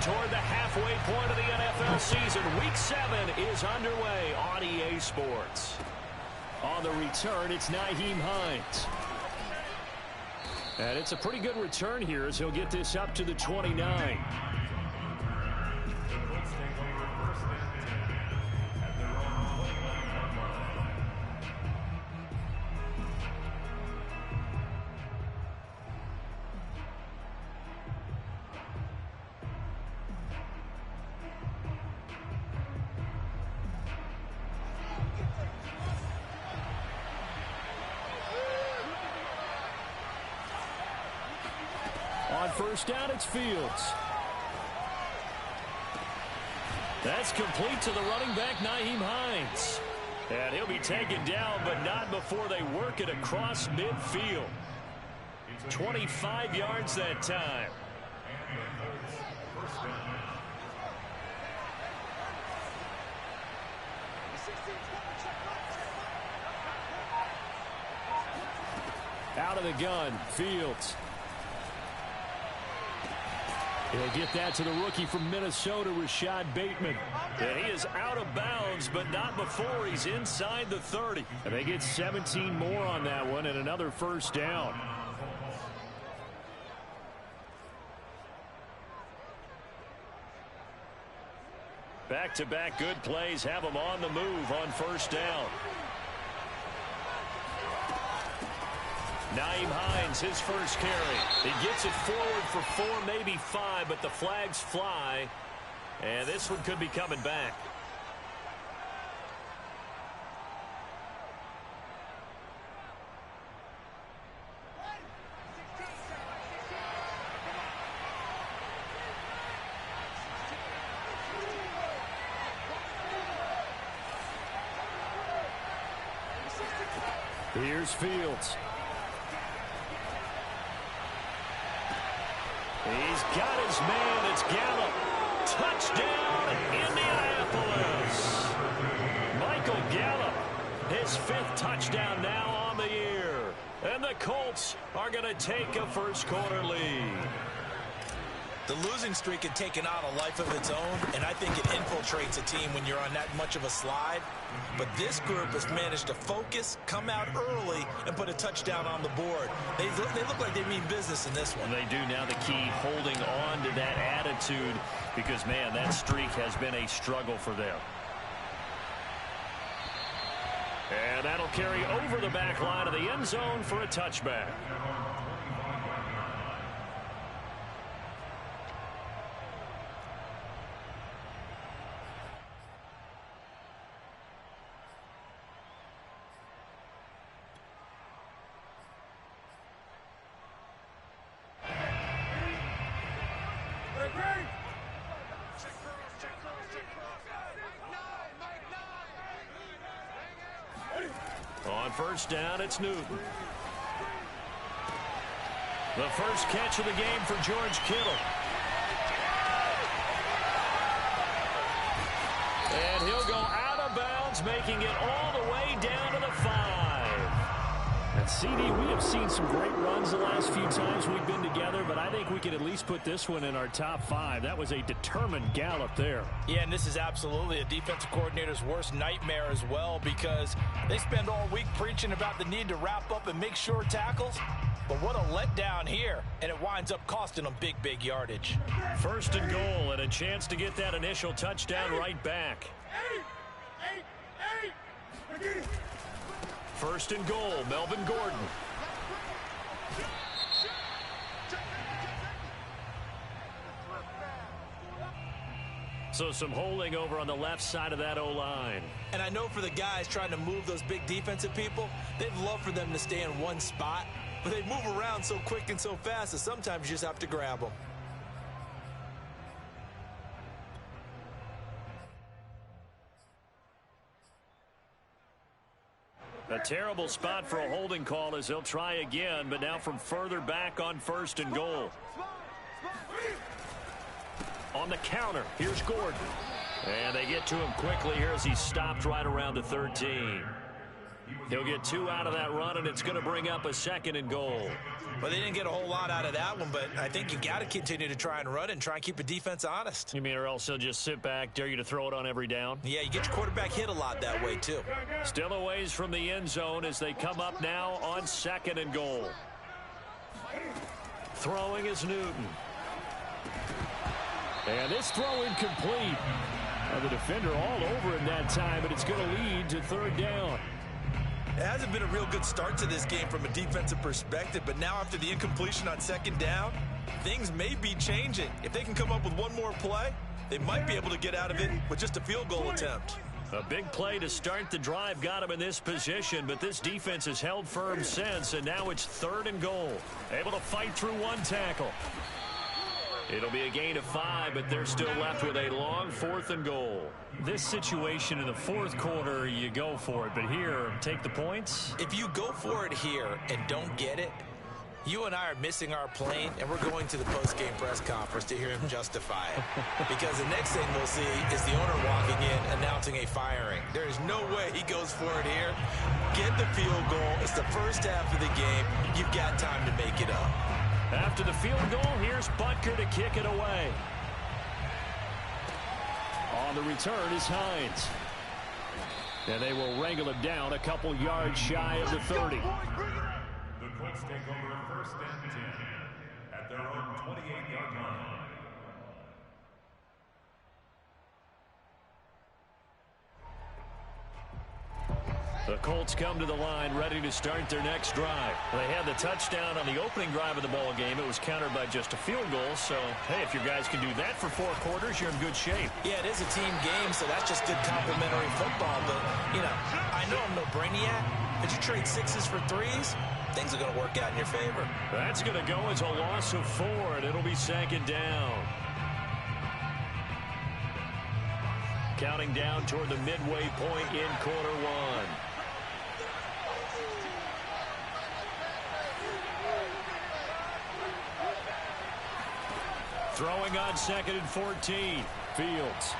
toward the halfway point of the NFL season. Week 7 is underway on EA Sports. On the return, it's Nyheim Hines. And it's a pretty good return here as he'll get this up to the 29. On first down, it's Fields. That's complete to the running back, Nyheim Hines. And he'll be taken down, but not before they work it across midfield. 25 yards that time. Out of the gun, Fields. He'll get that to the rookie from Minnesota, Rashad Bateman. And he is out of bounds, but not before he's inside the 30. And they get 17 more on that one and another first down. Back-to-back good plays have him on the move on first down. Nyheim Hines, his first carry. He gets it forward for 4, maybe 5, but the flags fly. And this one could be coming back. Here's Fields. He's got his man. It's Gallup. Touchdown, Indianapolis. Michael Gallup, his 5th touchdown now on the year. And the Colts are going to take a first-quarter lead. The losing streak had taken on a life of its own, and I think it infiltrates a team when you're on that much of a slide. But this group has managed to focus, come out early, and put a touchdown on the board. They look like they mean business in this one. They do. Now the key, holding on to that attitude, because, man, that streak has been a struggle for them. And that'll carry over the back line of the end zone for a touchback. On first down, it's Newton. The first catch of the game for George Kittle. And he'll go out of bounds, making it all the way down to the 5. And CD, we have seen some great runs the last few times we've been together, but I think we can at least put this one in our top 5. That was a determined gallop there. Yeah, and this is absolutely a defensive coordinator's worst nightmare as well, because they spend all week preaching about the need to wrap up and make sure tackles. But what a letdown here, and it winds up costing them big yardage. First and goal, and a chance to get that initial touchdown right back. First and goal, Melvin Gordon. So some holding over on the left side of that O-line. And I know for the guys trying to move those big defensive people, they'd love for them to stay in one spot, but they move around so quick and so fast that sometimes you just have to grab them. A terrible spot for a holding call as they'll try again, but now from further back on first and goal. On the counter, here's Gordon. And they get to him quickly here as he's stopped right around the 13. He'll get 2 out of that run, and it's going to bring up a 2nd and goal. Well, they didn't get a whole lot out of that one, but I think you got to continue to try and run and try and keep the defense honest. You mean or else he'll just sit back, dare you to throw it on every down? Yeah, you get your quarterback hit a lot that way, too. Still a ways from the end zone as they come up now on 2nd and goal. Throwing is Newton. And this throw incomplete. The defender all over him that time, but it's going to lead to 3rd down. It hasn't been a real good start to this game from a defensive perspective, but now after the incompletion on 2nd down, things may be changing. If they can come up with one more play, they might be able to get out of it with just a field goal attempt. A big play to start the drive got him in this position, but this defense has held firm since, and now it's 3rd and goal. Able to fight through 1 tackle. It'll be a gain of 5, but they're still left with a long 4th and goal. This situation in the 4th quarter, you go for it, but here, take the points. If you go for it here and don't get it, you and I are missing our plane, and we're going to the post-game press conference to hear him justify it. Because the next thing we'll see is the owner walking in announcing a firing. There is no way he goes for it here. Get the field goal. It's the first half of the game. You've got time to make it up. After the field goal, here's Butker to kick it away. On the return is Hines. And they will wrangle him down a couple yards shy of the 30. The Colts take over 1st and 10 at their own 28-yard line. The Colts come to the line ready to start their next drive. They had the touchdown on the opening drive of the ball game. It was countered by just a field goal. So, hey, if your guys can do that for 4 quarters, you're in good shape. Yeah, it is a team game, so that's just good complementary football. But, you know, I know I'm no brainiac, but you trade 6s for 3s, things are going to work out in your favor. That's going to go as a loss of 4, and it'll be 2nd down. Counting down toward the midway point in quarter 1. Throwing on 2nd and 14. Fields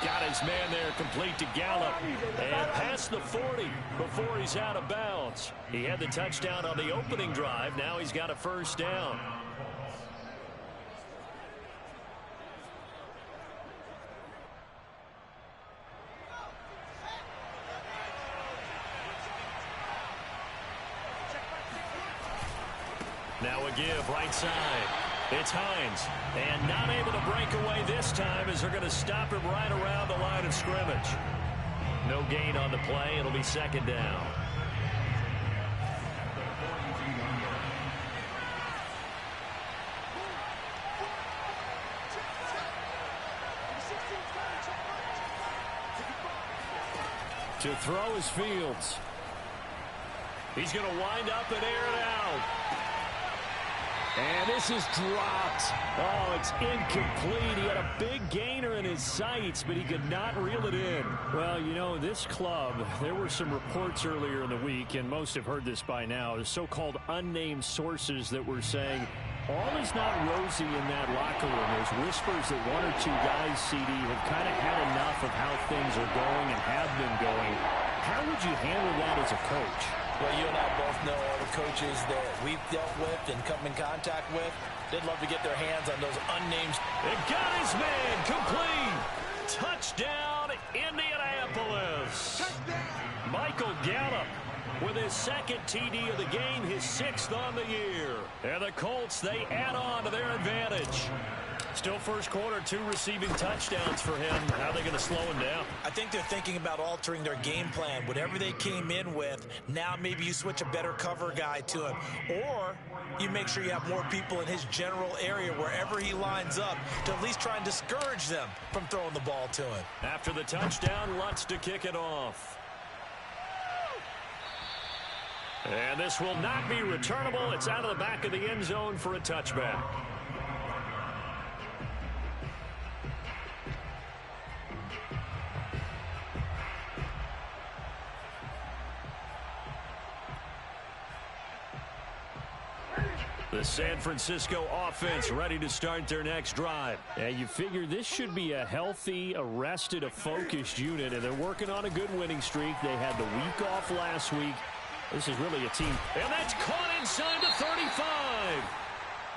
got his man there, complete to Gallup. And past the 40 before he's out of bounds. He had the touchdown on the opening drive. Now he's got a 1st down. Now a give right side. It's Hines. And not able to break away this time as they're going to stop him right around the line of scrimmage. No gain on the play. It'll be 2nd down. To throw is Fields. He's going to wind up and air it out. And this is dropped. Oh, it's incomplete. He had a big gainer in his sights, but he could not reel it in. Well, you know, this club, there were some reports earlier in the week, and most have heard this by now, the so-called unnamed sources that were saying all is not rosy in that locker room. There's whispers that 1 or 2 guys, CD, have kind of had enough of how things are going and have been going. How would you handle that as a coach? Well, you and I both know all the coaches that we've dealt with and come in contact with. They'd love to get their hands on those unnamed. It got his man complete. Touchdown, Indianapolis. Touchdown. Michael Gallup with his 2nd TD of the game, his 6th on the year. And the Colts, they add on to their advantage. Still 1st quarter, 2 receiving touchdowns for him. How are they going to slow him down? I think they're thinking about altering their game plan. Whatever they came in with, now maybe you switch a better cover guy to him. Or you make sure you have more people in his general area wherever he lines up to at least try and discourage them from throwing the ball to him. After the touchdown, Lutz to kick it off. And this will not be returnable. It's out of the back of the end zone for a touchback. The San Francisco offense ready to start their next drive. And you figure this should be a healthy, a rested, a focused unit, and they're working on a good winning streak. They had the week off last week. This is really a team. And that's caught inside the 35.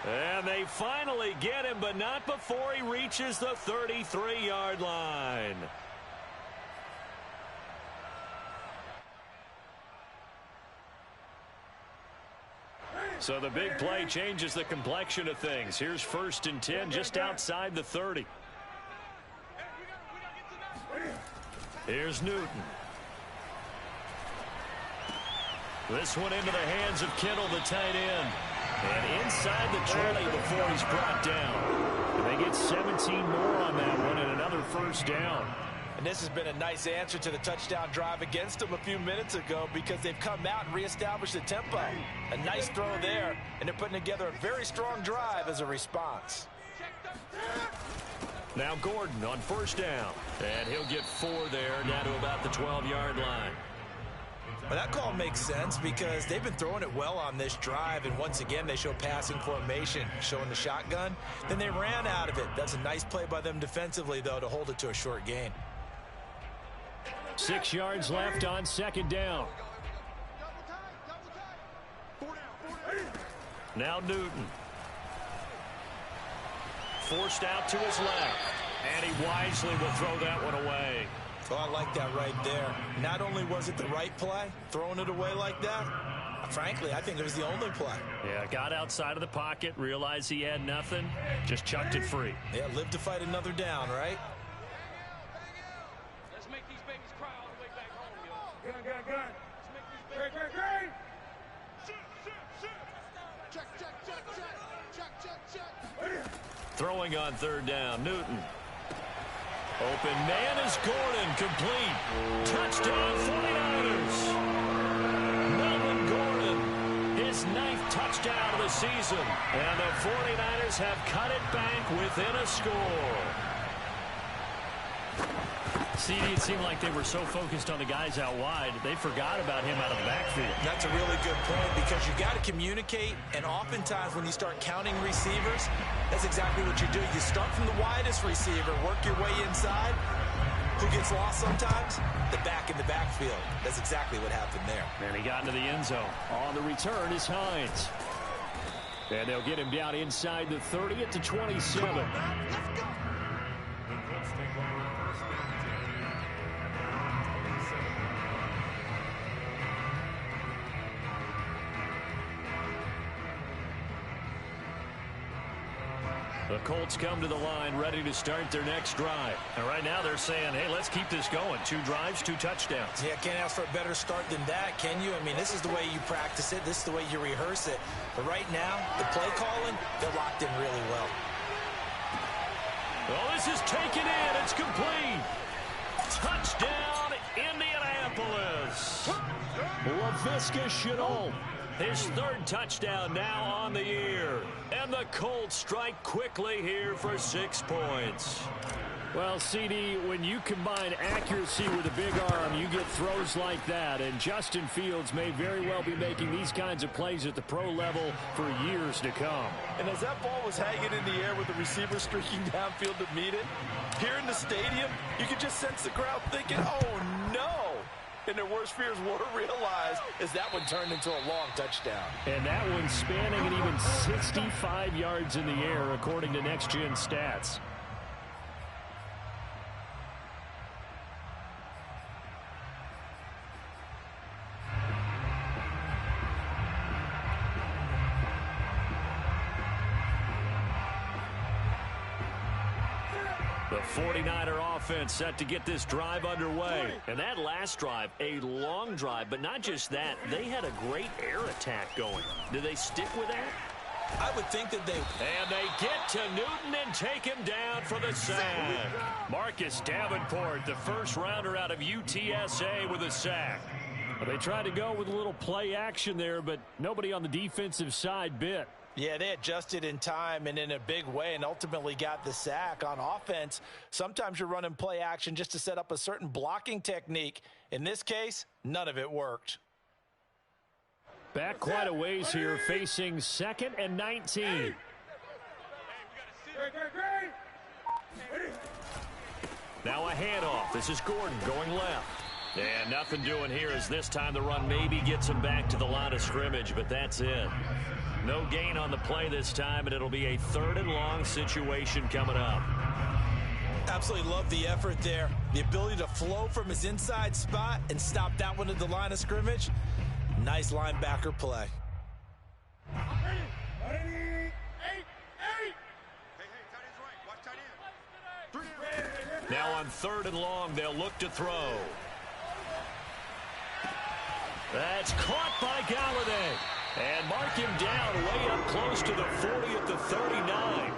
And they finally get him, but not before he reaches the 33-yard line. So the big play changes the complexion of things. Here's 1st and 10 just outside the 30. Here's Newton. This one into the hands of Kittle, the tight end. And inside the 20 before he's brought down. And they get 17 more on that one and another 1st down. And this has been a nice answer to the touchdown drive against them a few minutes ago because they've come out and reestablished the tempo. A nice throw there, and they're putting together a very strong drive as a response. Now Gordon on 1st down. And he'll get 4 there, down to about the 12-yard line. Well, that call makes sense because they've been throwing it well on this drive, and once again they show passing formation, showing the shotgun. Then they ran out of it. That's a nice play by them defensively, though, to hold it to a short gain. 6 yards left on 2nd down. Now Newton. Forced out to his left. And he wisely will throw that one away. Oh, I like that right there. Not only was it the right play, throwing it away like that, frankly, I think it was the only play. Yeah, got outside of the pocket, realized he had nothing, just chucked it free. Yeah, live to fight another down, right? Let's make these babies cry all the way back home, yo. Gun. Let's make these babies cry. Check. Throwing on 3rd down, Newton. Open man is Gordon, complete. Touchdown 49ers. Melvin Gordon, his 9th touchdown of the season. And the 49ers have cut it back within a score. CD, it seemed like they were so focused on the guys out wide, they forgot about him out of the backfield. That's a really good point because you got to communicate, and oftentimes when you start counting receivers, that's exactly what you do. You start from the widest receiver, work your way inside. Who gets lost sometimes? The back in the backfield. That's exactly what happened there. And he got into the end zone. On the return is Hines. And they'll get him down inside the 30 at the 27. The Colts take over 1st and 10. The Colts come to the line ready to start their next drive. And right now they're saying, hey, let's keep this going. 2 drives, 2 touchdowns. Yeah, can't ask for a better start than that, can you? I mean, this is the way you practice it. This is the way you rehearse it. But right now, the play calling, they're locked in really well. Oh, this is taken in. It's complete. Touchdown, Indianapolis. LaVisca Chenault. His 3rd touchdown now on the year. And the Colts strike quickly here for 6 points. Well, CD, when you combine accuracy with a big arm, you get throws like that. And Justin Fields may very well be making these kinds of plays at the pro level for years to come. And as that ball was hanging in the air with the receiver streaking downfield to meet it, here in the stadium, you could just sense the crowd thinking, oh, no. And their worst fears were realized as that one turned into a long touchdown. And that one spanning an even 65 yards in the air, according to Next Gen Stats. The 49er offense set to get this drive underway. And that last drive, a long drive, but not just that. They had a great air attack going. Do they stick with that? I would think that they... And they get to Newton and take him down for the sack. Marcus Davenport, the first rounder out of UTSA with a sack. Well, they tried to go with a little play action there, but nobody on the defensive side bit. Yeah, they adjusted in time and in a big way and ultimately got the sack. On offense, sometimes you're running play action just to set up a certain blocking technique. In this case, none of it worked. Back quite a ways here, facing 2nd and 19. Now a handoff. This is Gordon going left. And nothing doing here as this time the run maybe gets him back to the line of scrimmage, but that's it. No gain on the play this time, and it'll be a 3rd and long situation coming up. Absolutely love the effort there. The ability to flow from his inside spot and stop that one at the line of scrimmage. Nice linebacker play. Now on 3rd and long, they'll look to throw. That's caught by Galladay. And mark him down way up close to the 40 at the 39.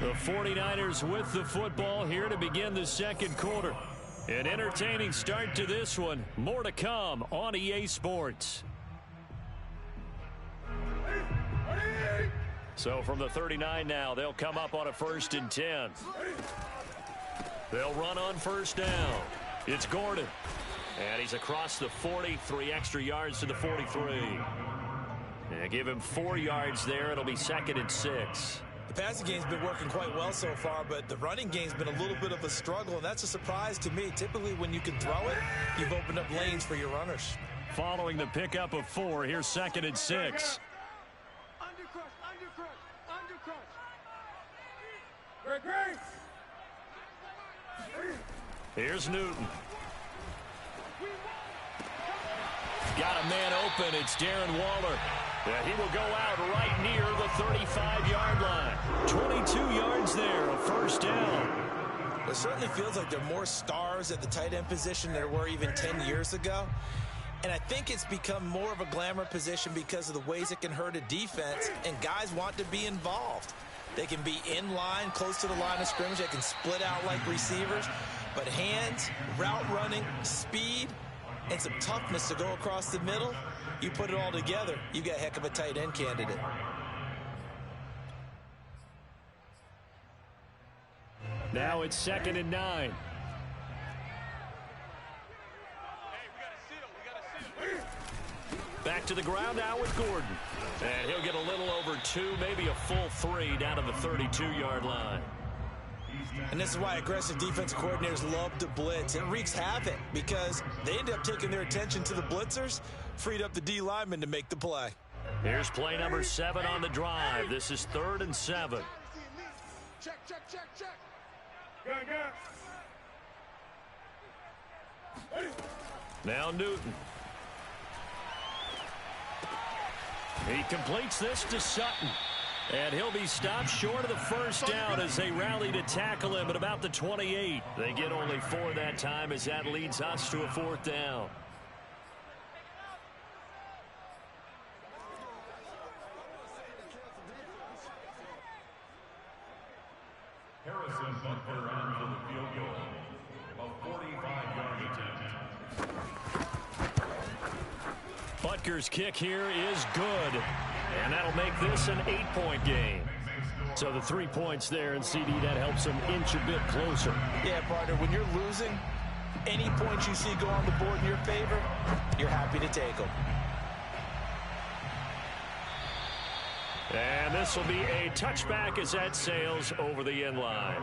The 49ers with the football here to begin the 2nd quarter. An entertaining start to this one. More to come on EA Sports. So from the 39 now, they'll come up on a 1st and 10. They'll run on 1st down. It's Gordon. And he's across the 40, 3 extra yards to the 43. And give him 4 yards there. It'll be 2nd and 6. The passing game's been working quite well so far, but the running game's been a little bit of a struggle, and that's a surprise to me. Typically, when you can throw it, you've opened up lanes for your runners. Following the pickup of 4, here's 2nd and 6. Here's Newton. Got a man open. It's Darren Waller. And he will go out right near the 35-yard line. 22 yards there, a 1st down. It certainly feels like there are more stars at the tight end position than there were even 10 years ago. And I think it's become more of a glamour position because of the ways it can hurt a defense, and guys want to be involved. They can be in line, close to the line of scrimmage. They can split out like receivers. But hands, route running, speed, and some toughness to go across the middle, you put it all together, you got a heck of a tight end candidate. Now it's 2nd and 9. Back to the ground now with Gordon. And he'll get a little over 2, maybe a full 3 down to the 32-yard line. And this is why aggressive defensive coordinators love to blitz. It wreaks havoc because they end up taking their attention to the blitzers, freed up the D lineman to make the play. Here's play number 7 on the drive. This is 3rd and 7. Check. Now Newton. He completes this to Sutton. And he'll be stopped short of the 1st down as they rally to tackle him at about the 28. They get only 4 that time as that leads us to a 4th down. Harrison Butker on for the field goal. A 45-yard attempt. Butker's kick here is good. And that'll make this an 8-point game. So the 3 points there, and CD, that helps them inch a bit closer. Yeah, partner, when you're losing, any points you see go on the board in your favor, you're happy to take them. And this will be a touchback as that sails over the end line.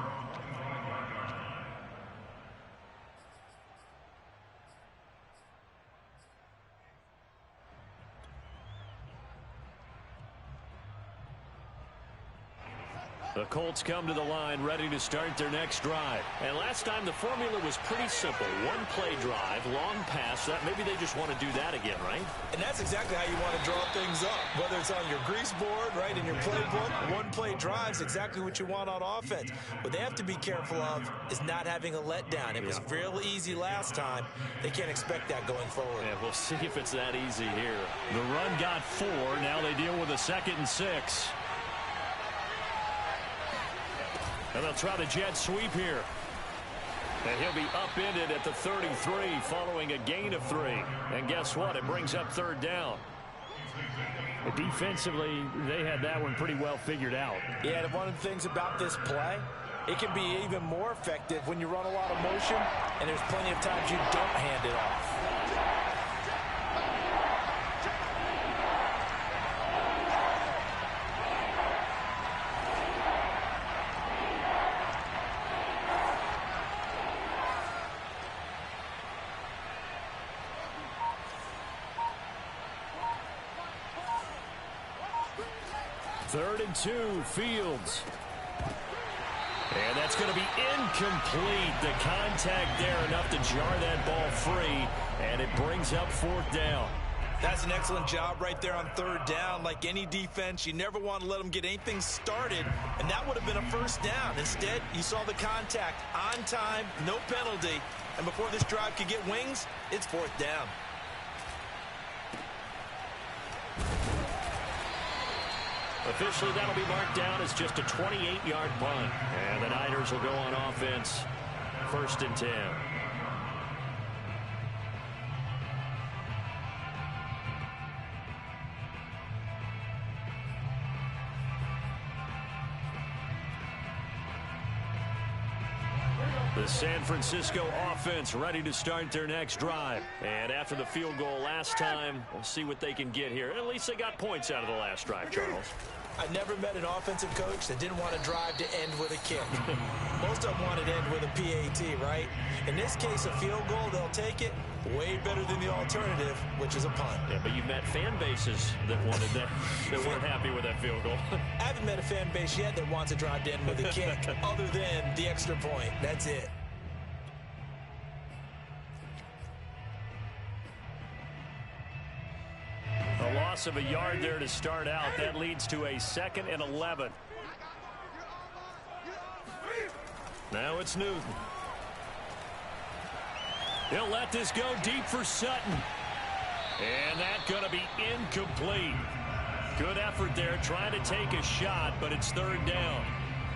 The Colts come to the line ready to start their next drive. And last time the formula was pretty simple. 1 play drive, long pass. That maybe they just want to do that again, right? And that's exactly how you want to draw things up. Whether it's on your grease board, right, in your playbook, 1 play drive is exactly what you want on offense. What they have to be careful of is not having a letdown. It was real easy last time. They can't expect that going forward. Yeah, we'll see if it's that easy here. The run got 4. Now they deal with a 2nd and 6. And they'll try the jet sweep here. And he'll be upended at the 33 following a gain of 3. And guess what? It brings up 3rd down. Defensively, they had that one pretty well figured out. Yeah, and one of the things about this play, It can be even more effective when you run a lot of motion, and there's plenty of times you don't hand it off. Third and 2, Fields. And that's going to be incomplete. The contact there enough to jar that ball free, and it brings up 4th down. That's an excellent job right there on 3rd down. Like any defense, you never want to let them get anything started, and that would have been a 1st down. Instead, you saw the contact on time, no penalty, and before this drive could get wings, it's 4th down. Officially, that'll be marked down as just a 28-yard punt. And the Niners will go on offense, 1st and 10. The San Francisco offense ready to start their next drive. And after the field goal last time, we'll see what they can get here. At least they got points out of the last drive, Charles. I never met an offensive coach that didn't want to drive to end with a kick. Most of them wanted to end with a PAT, right? In this case, a field goal, they'll take it. Way better than the alternative, which is a punt. Yeah, but you've met fan bases that wanted that weren't happy with that field goal. I haven't met a fan base yet that wants to drive to end with a kick other than the extra point. That's it. A loss of a yard there to start out. That leads to a 2nd and 11. Now it's Newton. He'll let this go deep for Sutton. And that's going to be incomplete. Good effort there trying to take a shot, but it's 3rd down.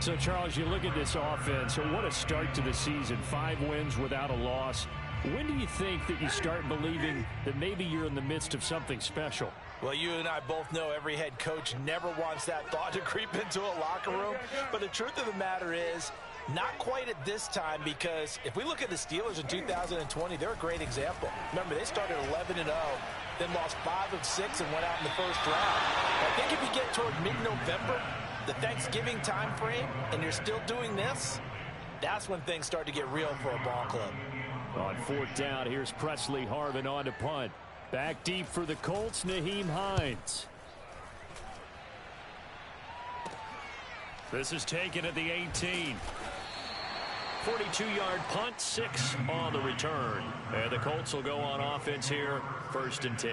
So, Charles, you look at this offense, what a start to the season. 5 wins without a loss. When do you think that you start believing that maybe you're in the midst of something special? Well, you and I both know every head coach never wants that thought to creep into a locker room. But the truth of the matter is, not quite at this time, because if we look at the Steelers in 2020, they're a great example. Remember, they started 11-0, then lost 5 of 6 and went out in the first round. I think if you get toward mid-November, the Thanksgiving time frame, and you're still doing this, that's when things start to get real for a ball club. On 4th down, here's Presley Harvin on to punt. Back deep for the Colts, Nyheim Hines. This is taken at the 18. 42-yard punt, 6 on the return. And the Colts will go on offense here, 1st and 10.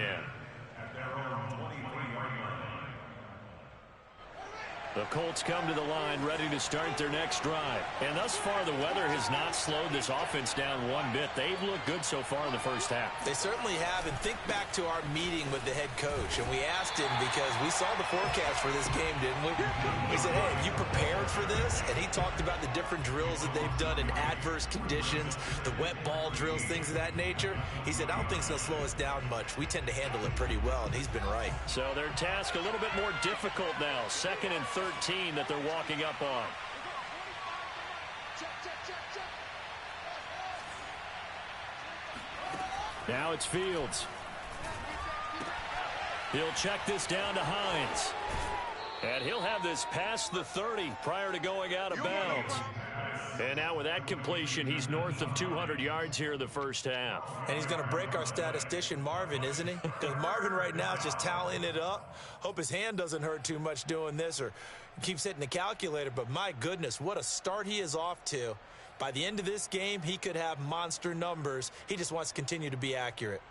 The Colts come to the line ready to start their next drive. And thus far, the weather has not slowed this offense down one bit. They've looked good so far in the first half. They certainly have. And think back to our meeting with the head coach. And we asked him, because we saw the forecast for this game, didn't we? We said, hey, have you prepared for this? And he talked about the different drills that they've done in adverse conditions, the wet ball drills, things of that nature. He said, I don't think it's going to slow us down much. We tend to handle it pretty well, and he's been right. So their task a little bit more difficult now. 2nd and 13 that they're walking up on. Now it's Fields. He'll check this down to Hines. And he'll have this past the 30 prior to going out of bounds. And now with that completion, he's north of 200 yards here in the first half. And he's going to break our statistician, Marvin, isn't he? Because Marvin right now is just tallying it up. Hope his hand doesn't hurt too much doing this or keeps hitting the calculator. But my goodness, what a start he is off to. By the end of this game, he could have monster numbers. He just wants to continue to be accurate.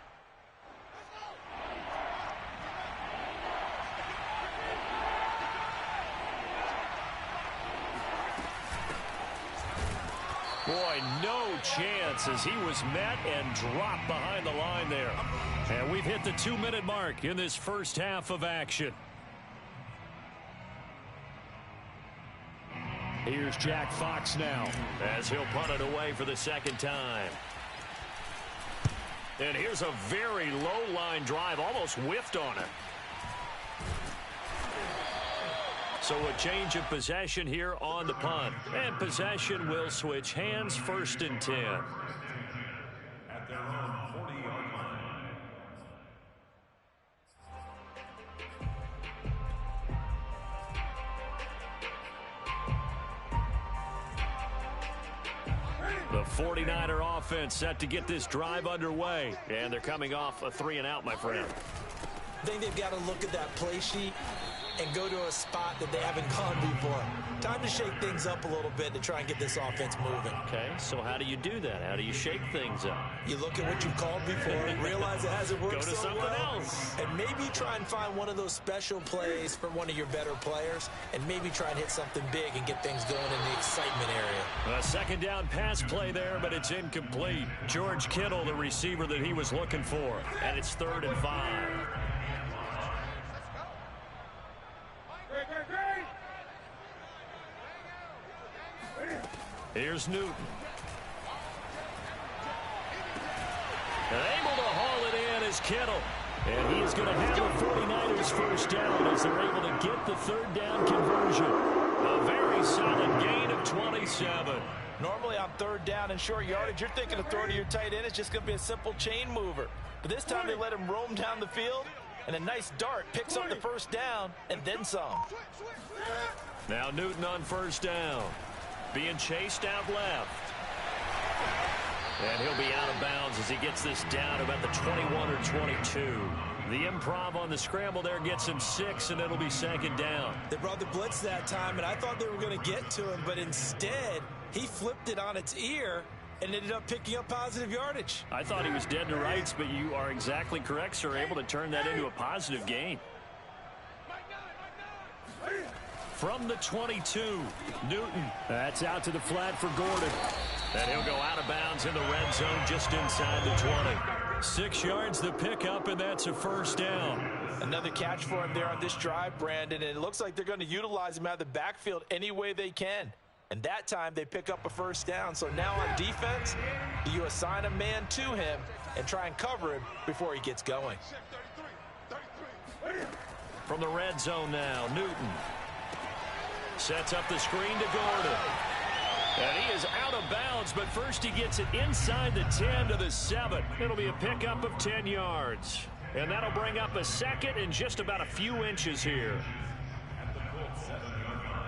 Boy, no chance as he was met and dropped behind the line there. And we've hit the 2-minute mark in this first half of action. Here's Jack Fox now, as he'll punt it away for the 2nd time. And here's a very low line drive, almost whiffed on it. So a change of possession here on the punt. And possession will switch hands, 1st and 10. At their own 40-yard line. The 49er offense set to get this drive underway. And they're coming off a 3-and-out, my friend. I think they've got to look at that play sheet and go to a spot that they haven't gone before. Time to shake things up a little bit to try and get this offense moving. Okay, so how do you do that? How do you shake things up? You look at what you've called before, realize it hasn't worked Go to so something well, else. and maybe try and find one of those special plays for one of your better players, and maybe try and hit something big and get things going in the excitement area. A 2nd down pass play there, but it's incomplete. George Kittle, the receiver that he was looking for, and it's 3rd and 5. Here's Newton. And able to haul it in is Kittle. And he is going to have the 49ers 1st down as they're able to get the 3rd down conversion. A very solid gain of 27. Normally on 3rd down and short yardage, you're thinking of throwing to your tight end. It's just going to be a simple chain mover. But this time they let him roam down the field, and a nice dart picks up the 1st down and then some. Now Newton on 1st down. Being chased out left. And he'll be out of bounds as he gets this down about the 21 or 22. The improv on the scramble there gets him 6, and it'll be 2nd down. They brought the blitz that time, and I thought they were going to get to him, but instead he flipped it on its ear and ended up picking up positive yardage. I thought he was dead to rights, but you are exactly correct, sir. Able to turn that into a positive gain. From the 22, Newton. That's out to the flat for Gordon. And he'll go out of bounds in the red zone just inside the 20. 6 yards the pickup, and that's a 1st down. Another catch for him there on this drive, Brandon, and it looks like they're going to utilize him out of the backfield any way they can. And that time they pick up a 1st down. So now on defense, you assign a man to him and try and cover him before he gets going. From the red zone now, Newton. Sets up the screen to Gordon. And he is out of bounds, but first he gets it inside the 10 to the 7. It'll be a pickup of 10 yards. And that'll bring up a 2nd and just about a few inches here. At the Colts 7-yard line.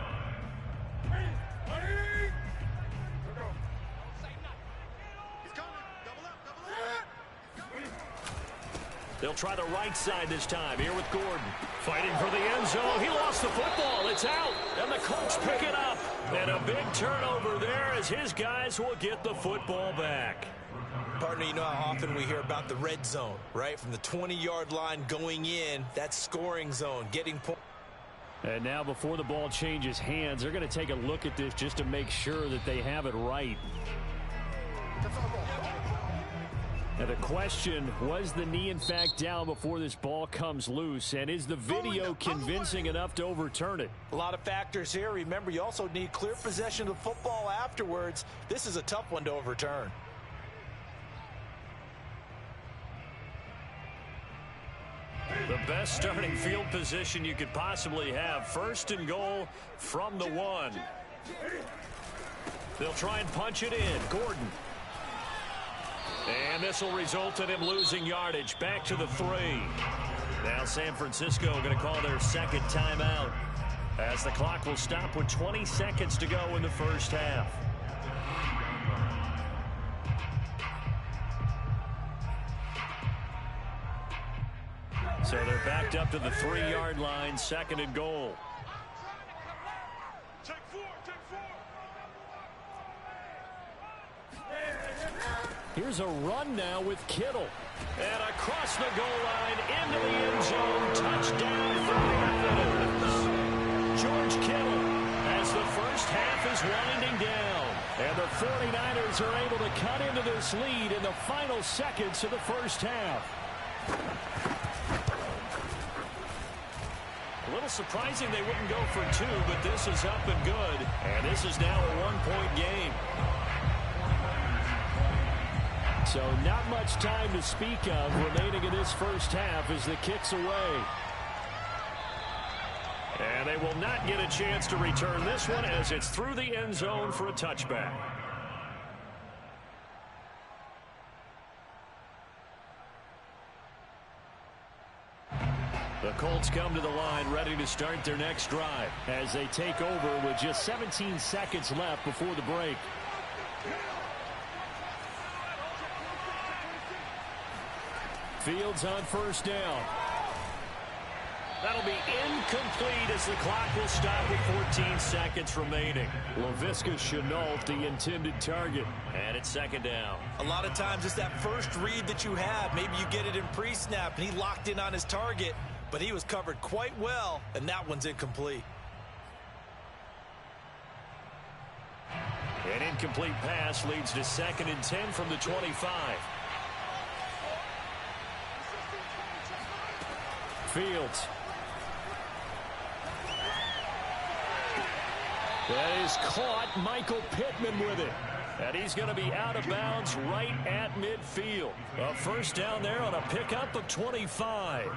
They'll try the right side this time. Here with Gordon. Fighting for the end zone. He lost the football. It's out. And the Colts pick it up. And a big turnover there as his guys will get the football back. Partner, you know how often we hear about the red zone, right? From the 20-yard line going in, that scoring zone, getting points. And now before the ball changes hands, they're going to take a look at this just to make sure that they have it right. Now the question, was the knee in fact down before this ball comes loose? And is the video convincing enough to overturn it? A lot of factors here. Remember, you also need clear possession of the football afterwards. This is a tough one to overturn. The best starting field position you could possibly have. 1st and goal from the 1. They'll try and punch it in. Gordon. And this will result in him losing yardage. Back to the 3. Now San Francisco going to call their 2nd timeout as the clock will stop with 20 seconds to go in the 1st half. So they're backed up to the 3-yard line, 2nd and goal. Here's a run now with Kittle. And across the goal line, into the end zone, touchdown for the offense. George Kittle as the 1st half is winding down. And the 49ers are able to cut into this lead in the final seconds of the 1st half. A little surprising they wouldn't go for 2, but this is up and good. And this is now a 1-point game. So not much time to speak of remaining in this 1st half as the kick's away. And they will not get a chance to return this one as it's through the end zone for a touchback. The Colts come to the line ready to start their next drive as they take over with just 17 seconds left before the break. Fields on first down. That'll be incomplete as the clock will stop with 14 seconds remaining. Laviska Shenault, the intended target. And it's second down. A lot of times it's that first read that you have. Maybe you get it in pre-snap and he locked in on his target, but he was covered quite well, and that one's incomplete. An incomplete pass leads to 2nd and 10 from the 25. Fields. That is caught. Michael Pittman with it. And he's going to be out of bounds right at midfield. A first down there on a pickup of 25.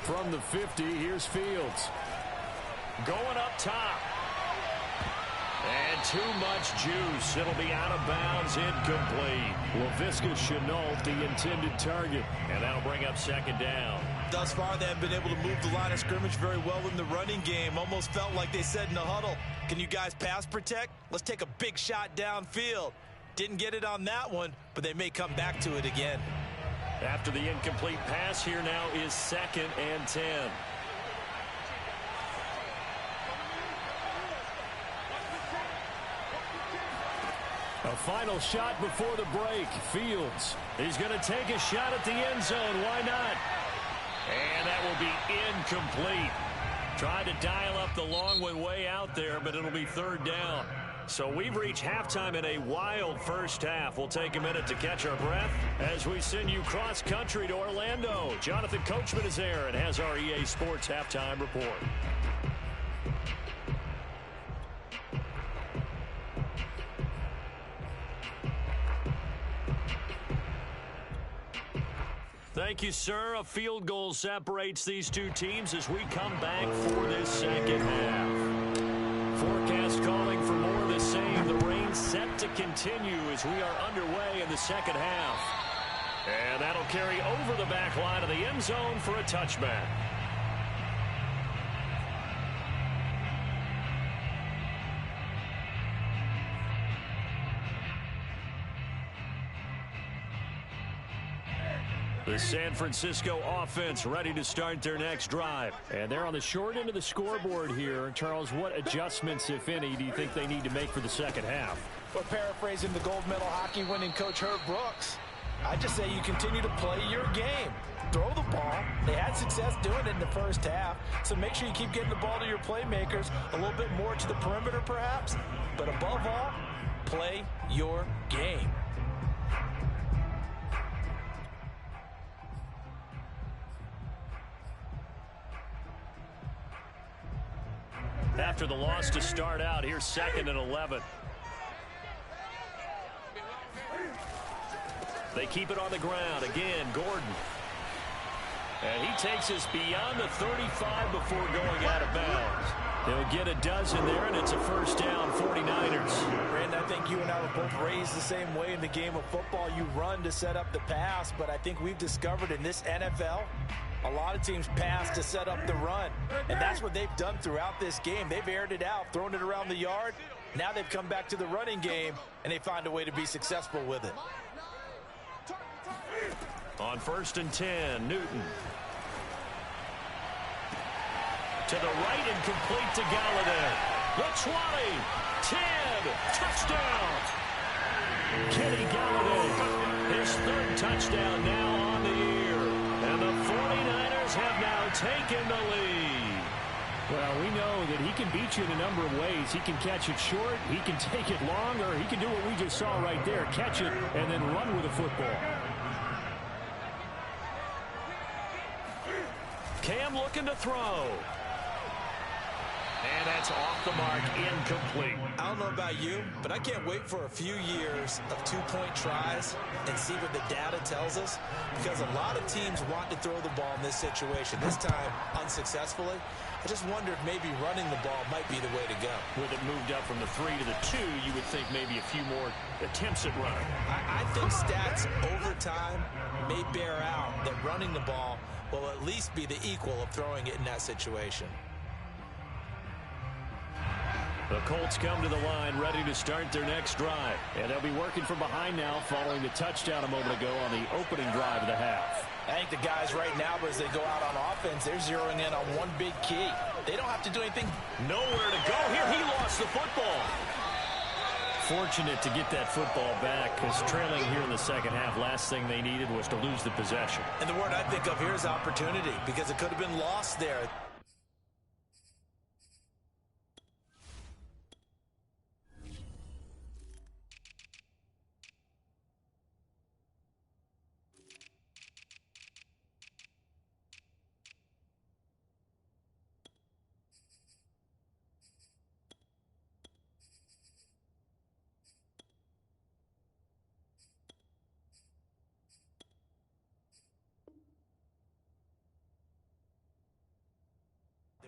From the 50, here's Fields. Going up top. And too much juice. It'll be out of bounds, incomplete. Laviska Shenault, the intended target. And that'll bring up second down. Thus far, they have been able to move the line of scrimmage very well in the running game. Almost felt like they said in the huddle, can you guys pass protect? Let's take a big shot downfield. Didn't get it on that one, but they may come back to it again. After the incomplete pass, here now is 2nd and 10. A final shot before the break. Fields. He's going to take a shot at the end zone. Why not? And that will be incomplete. Tried to dial up the long one way out there, but it'll be 3rd down. So we've reached halftime in a wild first half. We'll take a minute to catch our breath as we send you cross-country to Orlando. Jonathan Coachman is there and has our EA Sports halftime report. Thank you, sir. A field goal separates these two teams as we come back for this second half. Forecast calling for more of the same. The rain set to continue as we are underway in the second half. And that'll carry over the back line of the end zone for a touchback. The San Francisco offense ready to start their next drive. And they're on the short end of the scoreboard here. Charles, what adjustments, if any, do you think they need to make for the second half? Well, paraphrasing the gold medal hockey winning coach Herb Brooks, I just say you continue to play your game. Throw the ball. They had success doing it in the first half, so make sure you keep getting the ball to your playmakers, a little bit more to the perimeter perhaps, but above all, play your game. After the loss to start out, here's 2nd and 11. They keep it on the ground. Again, Gordon. And he takes us beyond the 35 before going out of bounds. He'll get a dozen there, and it's a first down, 49ers. Brandon, I think you and I were both raised the same way in the game of football. You run to set up the pass, but I think we've discovered in this NFL, a lot of teams pass to set up the run, and that's what they've done throughout this game. They've aired it out, thrown it around the yard. Now they've come back to the running game, and they find a way to be successful with it. On 1st and 10, Newton. To the right and complete to Galladay. The 20, 10, touchdown. Kenny Galladay, his 3rd touchdown now on the year. And the 49ers have now taken the lead. Well, we know that he can beat you in a number of ways. He can catch it short, he can take it long, or he can do what we just saw right there, catch it and then run with the football. Cam looking to throw. And that's off the mark, incomplete. I don't know about you, but I can't wait for a few years of two-point tries and see what the data tells us, because a lot of teams want to throw the ball in this situation. This time, unsuccessfully. I just wonder if maybe running the ball might be the way to go. With it moved up from the 3 to the 2, you would think maybe a few more attempts at running. I think stats over time may bear out that running the ball will at least be the equal of throwing it in that situation. The Colts come to the line ready to start their next drive. And they'll be working from behind now following the touchdown a moment ago on the opening drive of the half. I think the guys right now, as they go out on offense, they're zeroing in on one big key. They don't have to do anything. Nowhere to go here. He lost the football. Fortunate to get that football back, because trailing here in the second half, last thing they needed was to lose the possession. And the word I think of here is opportunity, because it could have been lost there.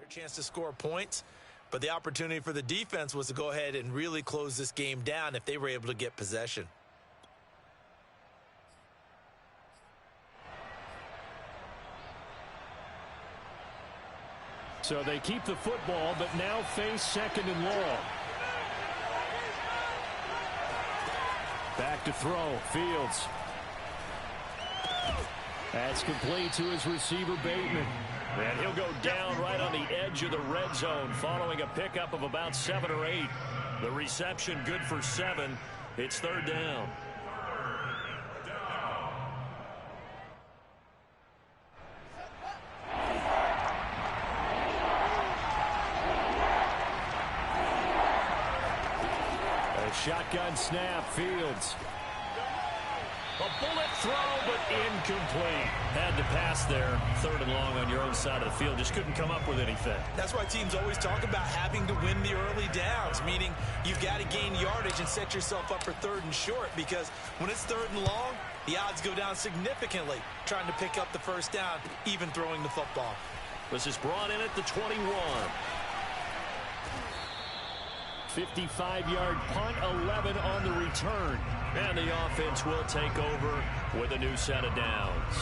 Chance to score points, but the opportunity for the defense was to go ahead and really close this game down if they were able to get possession. So they keep the football, but now face second and long. Back to throw. Fields. That's complete to his receiver, Bateman. And he'll go down right on the edge of the red zone following a pickup of about 7 or 8. The reception good for 7. It's third down. A shotgun snap. Fields. A bullet throw, but incomplete. Had to pass there. Third and long on your own side of the field. Just couldn't come up with anything. That's why teams always talk about having to win the early downs, meaning you've got to gain yardage and set yourself up for third and short, because when it's third and long, the odds go down significantly trying to pick up the first down, even throwing the football. This is brought in at the 21. 55-yard punt, 11 on the return. And the offense will take over with a new set of downs.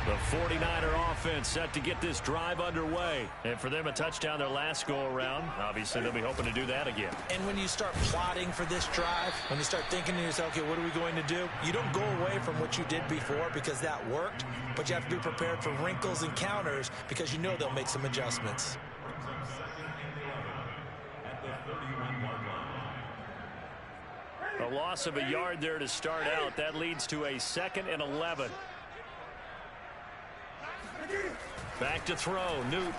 The 49er offense set to get this drive underway. And for them, a touchdown their last go-around. Obviously, they'll be hoping to do that again. And when you start plotting for this drive, when you start thinking to yourself, okay, what are we going to do? You don't go away from what you did before because that worked, but you have to be prepared for wrinkles and counters because you know they'll make some adjustments. A loss of a yard there to start out. That leads to a 2nd and 11. Back to throw. Newton.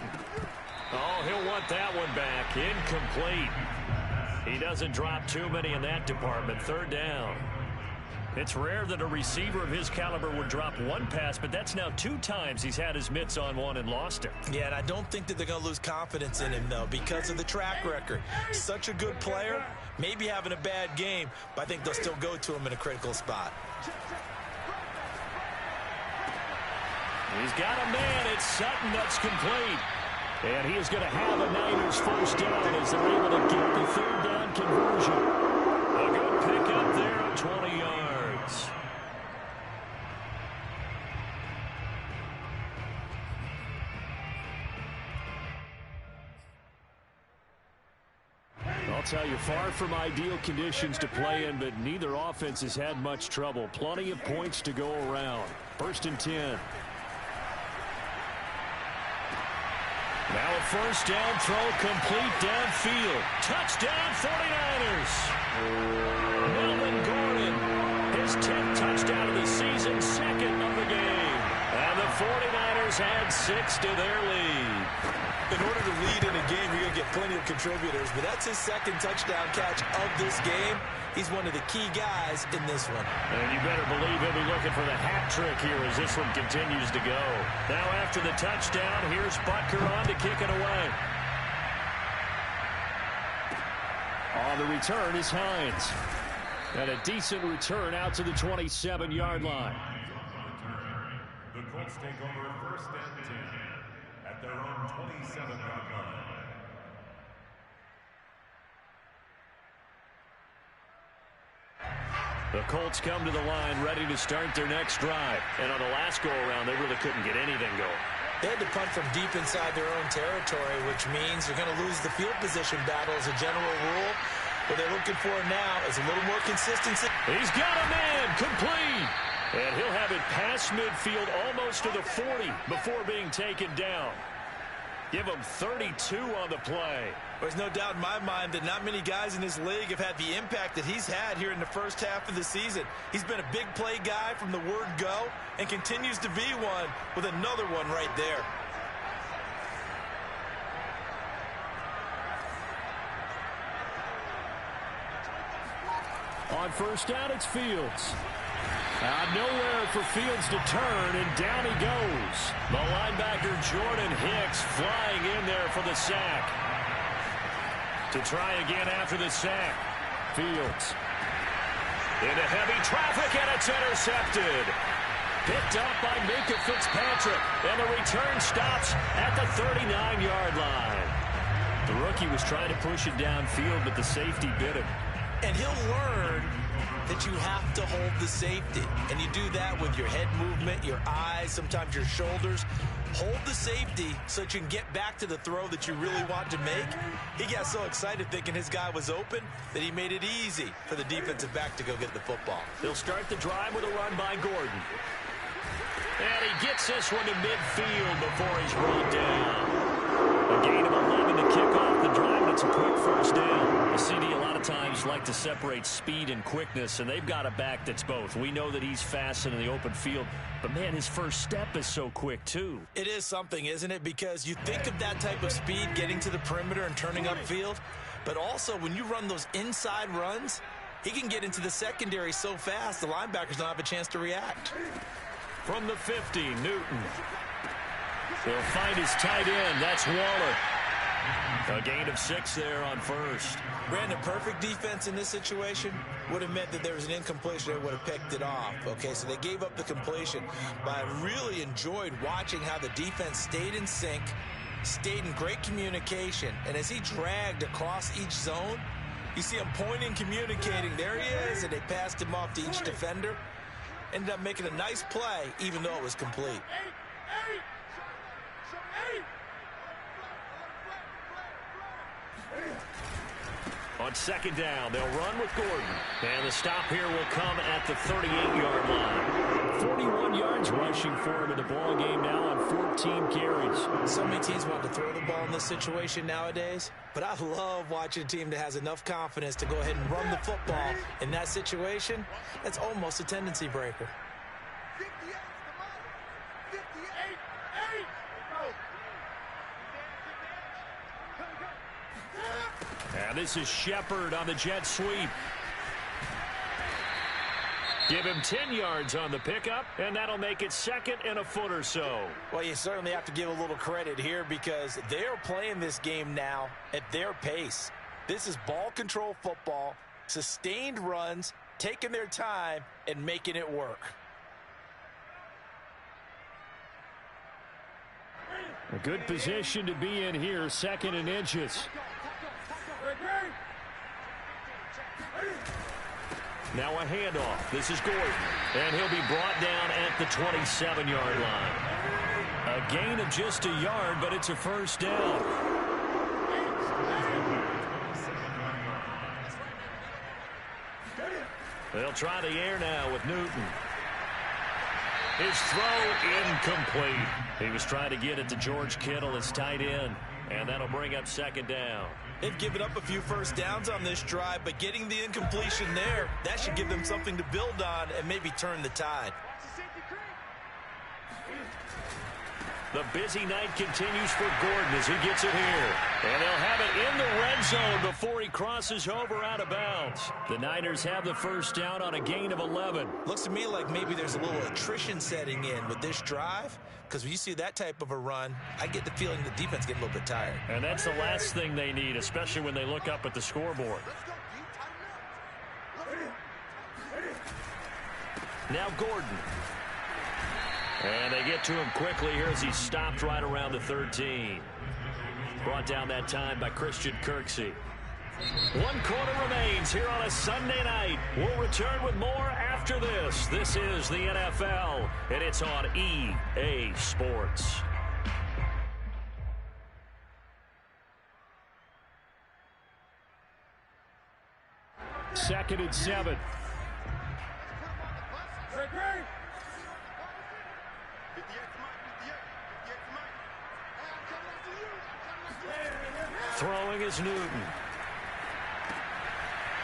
Oh, he'll want that one back. Incomplete. He doesn't drop too many in that department. Third down. It's rare that a receiver of his caliber would drop one pass, but that's now 2 times he's had his mitts on one and lost it. Yeah, and I don't think that they're going to lose confidence in him, though, because of the track record. Such a good player, maybe having a bad game, but I think they'll still go to him in a critical spot. He's got a man. It's Sutton. That's complete. And he is going to have a Niners first down as they're able to get the third down conversion. A good pickup there of 20 yards. I'll tell you, far from ideal conditions to play in, but neither offense has had much trouble. Plenty of points to go around. 1st and 10. Now a first down throw complete downfield. Touchdown 49ers. Melvin Gordon, his 10th touchdown of the season, second of the game. And the 49ers add 6 to their lead. In order to lead in a game, you're going to get plenty of contributors, but that's his second touchdown catch of this game. He's one of the key guys in this one. And you better believe he'll be looking for the hat trick here as this one continues to go. Now after the touchdown, here's Butker on to kick it away. On the return is Hines. And a decent return out to the 27-yard line. The Colts take over first and 10 at their own 27-yard line. The Colts come to the line ready to start their next drive. And on the last go-around, they really couldn't get anything going. They had to punt from deep inside their own territory, which means they're going to lose the field position battle as a general rule. What they're looking for now is a little more consistency. He's got a man complete. And he'll have it past midfield almost to the 40 before being taken down. Give him 32 on the play. There's no doubt in my mind that not many guys in this league have had the impact that he's had here in the first half of the season. He's been a big play guy from the word go and continues to be one with another one right there. On first down, it's Fields. Nowhere for Fields to turn, and down he goes. The linebacker Jordan Hicks flying in there for the sack. To try again after the sack. Fields. Into heavy traffic, and it's intercepted. Picked up by Minkah Fitzpatrick, and the return stops at the 39-yard line. The rookie was trying to push it downfield, but the safety bit him. And he'll learn that you have to hold the safety. And you do that with your head movement, your eyes, sometimes your shoulders. Hold the safety so that you can get back to the throw that you really want to make. He got so excited thinking his guy was open that he made it easy for the defensive back to go get the football. They'll start the drive with a run by Gordon. And he gets this one to midfield before he's run down. A gain of 11 to kick off the drive, and it's a quick first down. The CD a lot of times like to separate speed and quickness, and they've got a back that's both. We know that he's fast in the open field, but, man, his first step is so quick, too. It is something, isn't it? Because you think of that type of speed getting to the perimeter and turning upfield, but also when you run those inside runs, he can get into the secondary so fast the linebackers don't have a chance to react. From the 50, Newton. He'll find his tight end. That's Waller. A gain of 6 there on first. Brandon, perfect defense in this situation would have meant that there was an incompletion. They would have picked it off. Okay, so they gave up the completion. But I really enjoyed watching how the defense stayed in sync, stayed in great communication. And as he dragged across each zone, you see him pointing, communicating. There he is, and they passed him off to each defender. Ended up making a nice play, even though it was complete. On second down, they'll run with Gordon. And the stop here will come at the 38-yard line. 41 yards rushing for him in the ball game now on 14 carries. So many teams want to throw the ball in this situation nowadays, but I love watching a team that has enough confidence to go ahead and run the football in that situation. That's almost a tendency breaker. And this is Shepard on the jet sweep. Give him 10 yards on the pickup, and that'll make it second and a foot or so. Well, you certainly have to give a little credit here because they're playing this game now at their pace. This is ball control football, sustained runs, taking their time, and making it work. A good position to be in here, second and inches. Now a handoff. This is Gordon. And he'll be brought down at the 27-yard line. A gain of just a yard, but it's a first down. They'll try the air now with Newton. His throw incomplete. He was trying to get it to George Kittle, his tight end, and that'll bring up second down. They've given up a few first downs on this drive, but getting the incompletion there, that should give them something to build on and maybe turn the tide. The busy night continues for Gordon as he gets it here. And they'll have it in the red zone before he crosses over out of bounds. The Niners have the first down on a gain of 11. Looks to me like maybe there's a little attrition setting in with this drive, because when you see that type of a run, I get the feeling the defense getting a little bit tired. And that's the last thing they need, especially when they look up at the scoreboard. Now Gordon. And they get to him quickly here as he stopped right around the 13. Brought down that time by Christian Kirksey. 1 quarter remains here on a Sunday night. We'll return with more after this. This is the NFL, and it's on EA Sports. Second and 7. Throwing is Newton.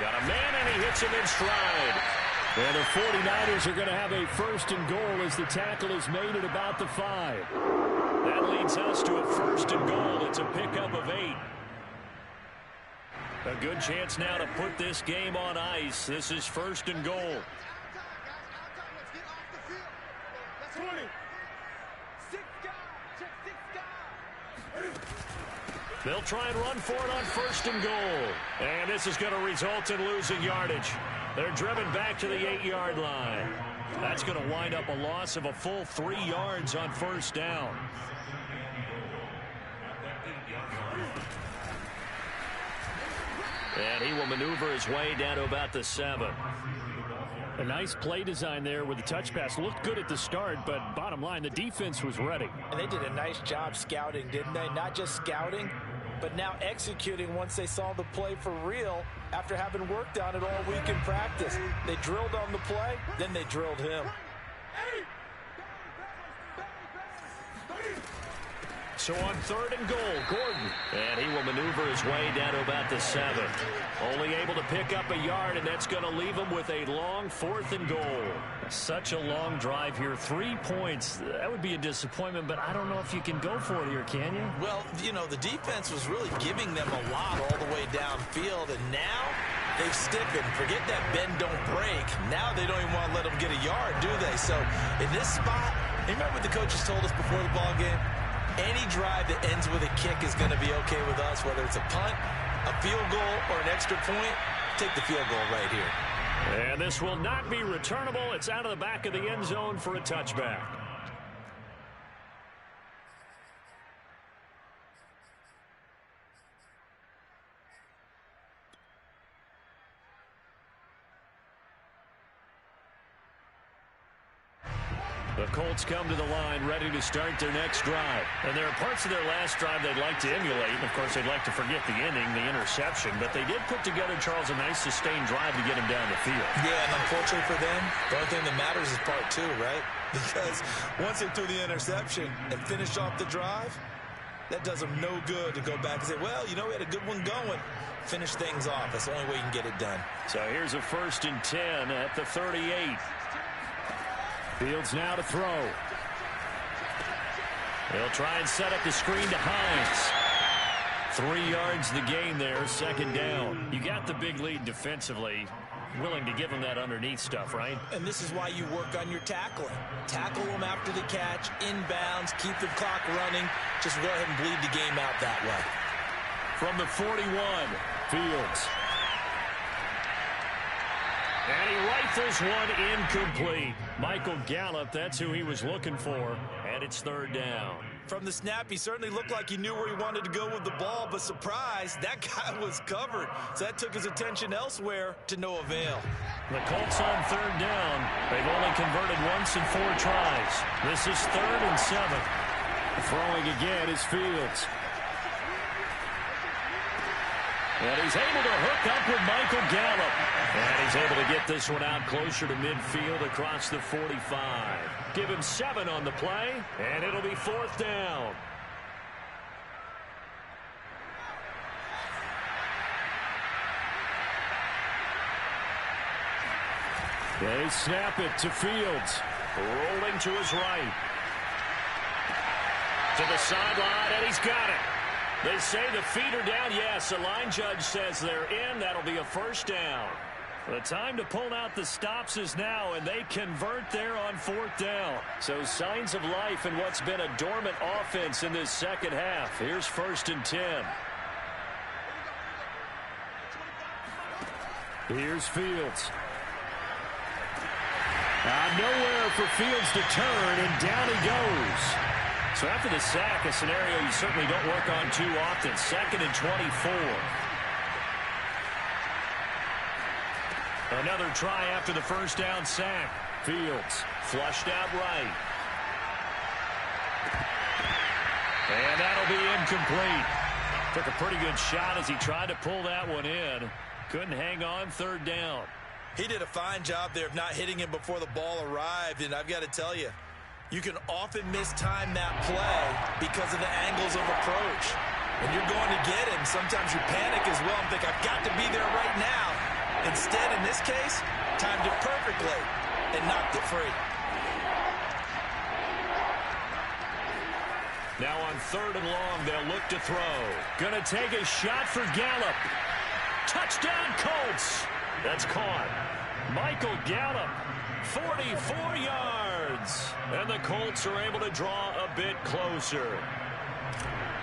Got a man, and he hits him in stride. And the 49ers are going to have a first and goal as the tackle is made at about the 5. That leads us to a first and goal. It's a pickup of 8. A good chance now to put this game on ice. This is first and goal. 20. 6 guys. Check 6 guys. They'll try and run for it on first and goal. And this is going to result in losing yardage. They're driven back to the 8-yard line. That's going to wind up a loss of a full 3 yards on first down. And he will maneuver his way down to about the 7. A nice play design there with the touch pass. Looked good at the start, but bottom line, the defense was ready. And they did a nice job scouting, didn't they? Not just scouting, but now executing once they saw the play for real after having worked on it all week in practice. They drilled on the play, then they drilled him. So on third and goal, Gordon. And he will maneuver his way down to about the 7. Only able to pick up a yard, and that's going to leave him with a long 4th and goal. Such a long drive here. 3 points. That would be a disappointment, but I don't know if you can go for it here, can you? Well, you know, the defense was really giving them a lot all the way downfield, and now they've stiffened. Forget that bend, don't break. Now they don't even want to let them get a yard, do they? So in this spot, you remember what the coaches told us before the ball game? Any drive that ends with a kick is going to be okay with us, whether it's a punt, a field goal, or an extra point. Take the field goal right here. And this will not be returnable. It's out of the back of the end zone for a touchback. The Colts come to the line ready to start their next drive. And there are parts of their last drive they'd like to emulate. And, of course, they'd like to forget the ending, the interception. But they did put together, Charles, a nice sustained drive to get him down the field. Yeah, and unfortunately for them, the only thing that matters is part 2, right? Because once they threw the interception and finished off the drive, that does them no good to go back and say, well, you know, we had a good one going. Finish things off. That's the only way you can get it done. So here's a first and 10 at the 38. Fields now to throw. They'll try and set up the screen to Hines. 3 yards the gain there, second down. You got the big lead defensively. Willing to give them that underneath stuff, right? And this is why you work on your tackling. Tackle them after the catch, inbounds, keep the clock running. Just go ahead and bleed the game out that way. From the 41, Fields. And he rifles one incomplete. Michael Gallup, that's who he was looking for. And it's third down. From the snap, he certainly looked like he knew where he wanted to go with the ball, but surprise, that guy was covered. So that took his attention elsewhere to no avail. The Colts on third down. They've only converted once in 4 tries. This is 3rd and 7. Throwing again is Fields. And he's able to hook up with Michael Gallup. And he's able to get this one out closer to midfield across the 45. Give him 7 on the play, and it'll be 4th down. They snap it to Fields. Rolling to his right. To the sideline, and he's got it. They say the feet are down. Yes, the line judge says they're in. That'll be a 1st down. The time to pull out the stops is now, and they convert there on 4th down. So signs of life in what's been a dormant offense in this second half. Here's 1st and 10. Here's Fields. Nowhere for Fields to turn, and down he goes. So after the sack, a scenario you certainly don't work on too often. 2nd and 24. Another try after the 1st down sack. Fields flushed out right. And that'll be incomplete. Took a pretty good shot as he tried to pull that one in. Couldn't hang on. 3rd down. He did a fine job there of not hitting him before the ball arrived, and I've got to tell you, you can often mistime that play because of the angles of approach. When you're going to get him, sometimes you panic as well and think, I've got to be there right now. Instead, in this case, timed it perfectly and knocked it free. Now on 3rd and long, they'll look to throw. Gonna take a shot for Gallup. Touchdown, Colts. That's caught. Michael Gallup, 44 yards. And the Colts are able to draw a bit closer.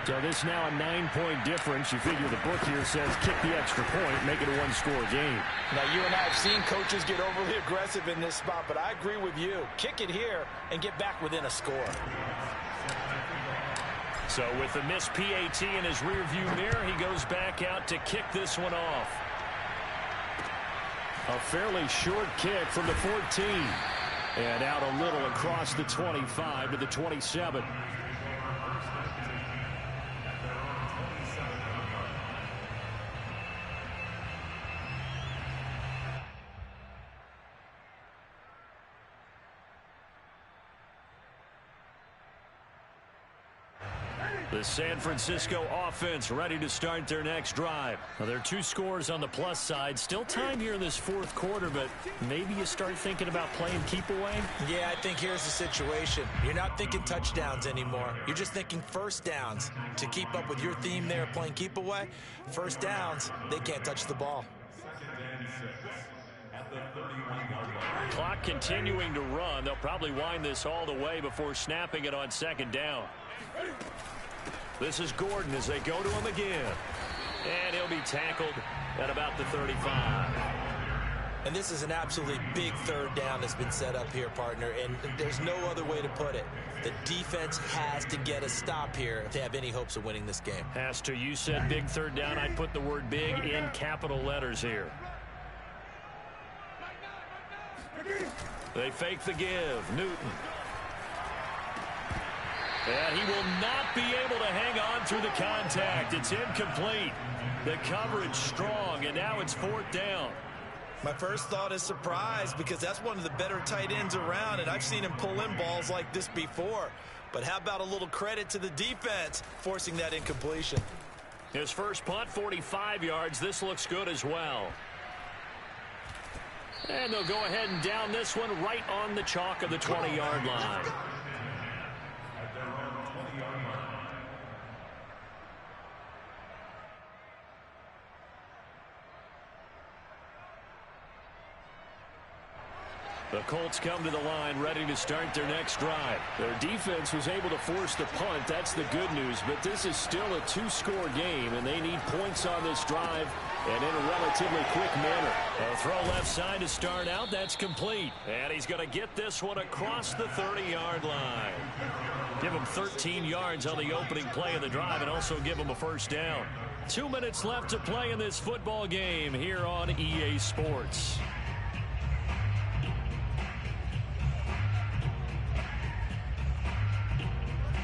So this now a 9-point difference. You figure the book here says kick the extra point, make it a 1-score game. Now, you and I have seen coaches get overly aggressive in this spot, but I agree with you. Kick it here and get back within a score. So with the missed PAT in his rearview mirror, he goes back out to kick this one off. A fairly short kick from the 14. And out a little across the 25 to the 27. The San Francisco offense ready to start their next drive. Now, there are 2 scores on the plus side. Still time here in this 4th quarter, but maybe you start thinking about playing keep away? Yeah, I think here's the situation. You're not thinking touchdowns anymore. You're just thinking 1st downs. To keep up with your theme there, playing keep away, 1st downs, they can't touch the ball. Clock continuing to run. They'll probably wind this all the way before snapping it on 2nd down. This is Gordon as they go to him again. And he'll be tackled at about the 35. And this is an absolutely big 3rd down that's been set up here, partner, and there's no other way to put it. The defense has to get a stop here if they have any hopes of winning this game. Has to. You said big 3rd down. I'd put the word big in capital letters here. They fake the give. Newton. And he will not be able to hang on through the contact. It's incomplete. The coverage strong, and now it's 4th down. My first thought is surprise because that's one of the better tight ends around, and I've seen him pull in balls like this before. But how about a little credit to the defense forcing that incompletion? His first punt, 45 yards. This looks good as well. And they'll go ahead and down this one right on the chalk of the 20-yard line. The Colts come to the line ready to start their next drive. Their defense was able to force the punt. That's the good news. But this is still a 2-score game, and they need points on this drive and in a relatively quick manner. A throw left side to start out. That's complete. And he's going to get this one across the 30-yard line. Give him 13 yards on the opening play of the drive and also give him a 1st down. 2 minutes left to play in this football game here on EA Sports.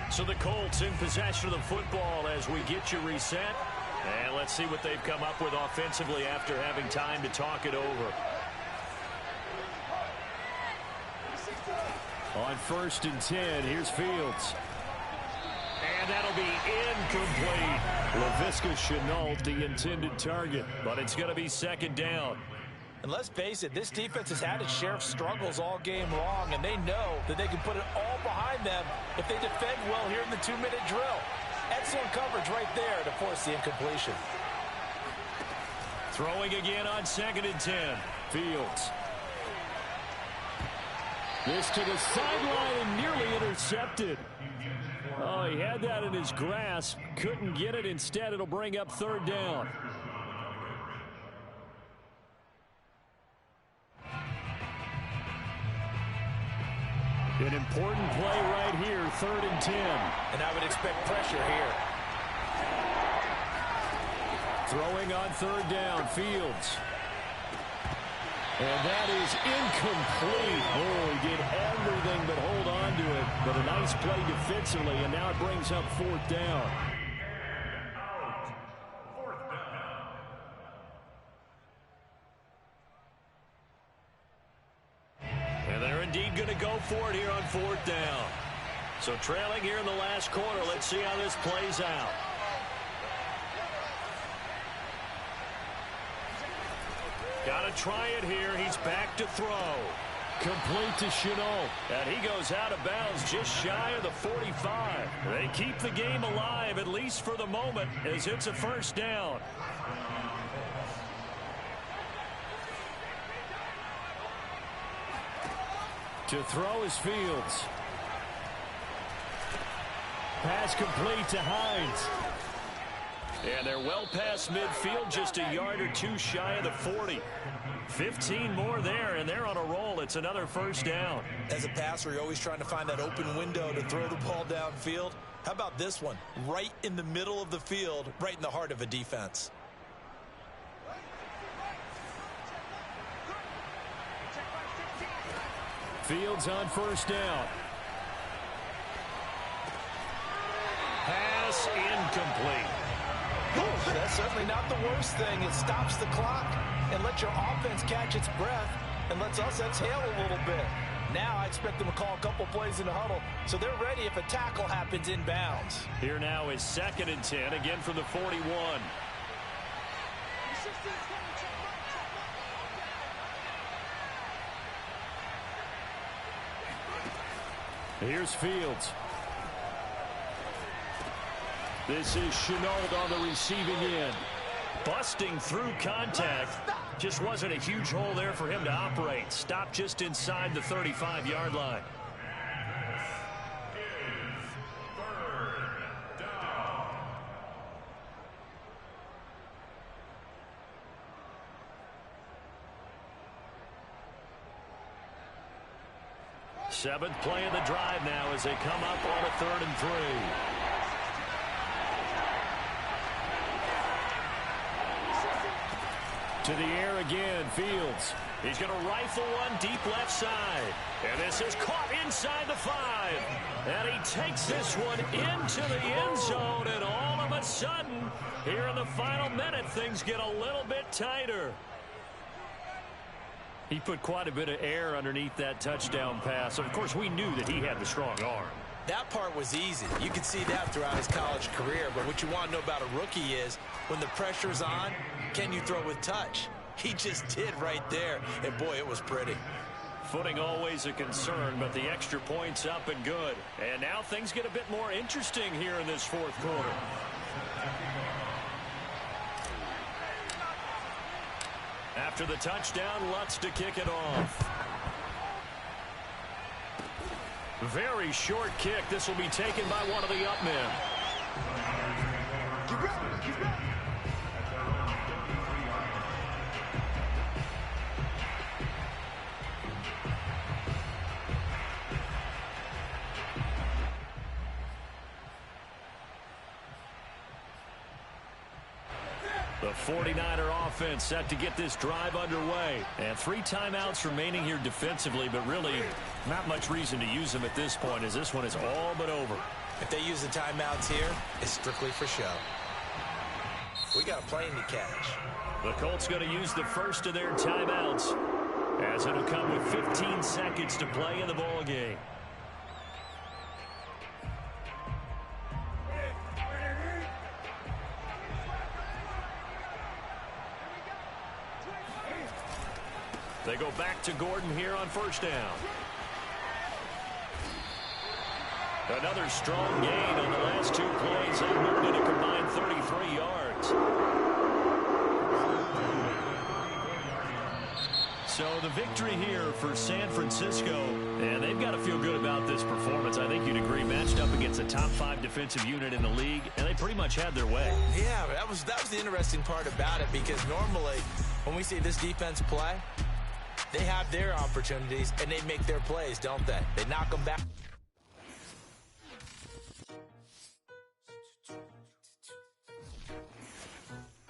So the Colts in possession of the football as we get you reset. And let's see what they've come up with offensively after having time to talk it over. On 1st and 10, here's Fields. And that'll be incomplete. Laviska Shenault, the intended target, but it's going to be 2nd down. And let's face it, this defense has had its share of struggles all game long, and they know that they can put it all behind them if they defend well here in the 2-minute drill. Excellent coverage right there to force the incompletion. Throwing again on 2nd and 10. Fields. This to the sideline and nearly intercepted. Oh, he had that in his grasp. Couldn't get it. Instead, it'll bring up 3rd down. An important play right here, 3rd and 10. And I would expect pressure here. Throwing on 3rd down, Fields. And that is incomplete. Oh, he did everything but hold on to it. But a nice play defensively, and now it brings up 4th down. And they're indeed going to go for it here on 4th down. So trailing here in the last quarter. Let's see how this plays out. Got to try it here. He's back to throw. Complete to Shenault. And he goes out of bounds just shy of the 45. They keep the game alive, at least for the moment, as it's a 1st down. To throw is Fields. Pass complete to Hines. And they're well past midfield, just a yard or two shy of the 40. 15 more there, and they're on a roll. It's another 1st down. As a passer, you're always trying to find that open window to throw the ball downfield. How about this one? Right in the middle of the field, right in the heart of a defense. Fields on 1st down. Pass incomplete. That's certainly not the worst thing. It stops the clock and lets your offense catch its breath and lets us exhale a little bit. Now I expect them to call a couple plays in the huddle, so they're ready if a tackle happens inbounds. Here now is 2nd and 10, again from the 41. Here's Fields. This is Shenault on the receiving end. Busting through contact. Just wasn't a huge hole there for him to operate. Stopped just inside the 35-yard line. Seventh play of the drive now as they come up on a 3rd and 3. To the air again, Fields. He's going to rifle one deep left side. And this is caught inside the 5. And he takes this one into the end zone. And all of a sudden, here in the final minute, things get a little bit tighter. He put quite a bit of air underneath that touchdown pass. Of course, we knew that he had the strong arm. That part was easy. You could see that throughout his college career. But what you want to know about a rookie is when the pressure's on, can you throw with touch? He just did right there. And, boy, it was pretty. Footing always a concern, but the extra point's up and good. And now things get a bit more interesting here in this 4th quarter. After the touchdown, Lutz to kick it off. Very short kick. This will be taken by one of the up men. The 49er offense set to get this drive underway. And 3 timeouts remaining here defensively, but really not much reason to use them at this point as this one is all but over. If they use the timeouts here, it's strictly for show. We got a plane to catch. The Colts going to use the first of their timeouts, as it'll come with 15 seconds to play in the ball game. They go back to Gordon here on first down. Another strong gain on the last 2 plays. They moved it a combined 33 yards. So the victory here for San Francisco, and they've got to feel good about this performance. I think you'd agree, matched up against a top 5 defensive unit in the league, and they pretty much had their way. Yeah, that was the interesting part about it, because normally when we see this defense play, they have their opportunities and they make their plays, don't they? They knock them back.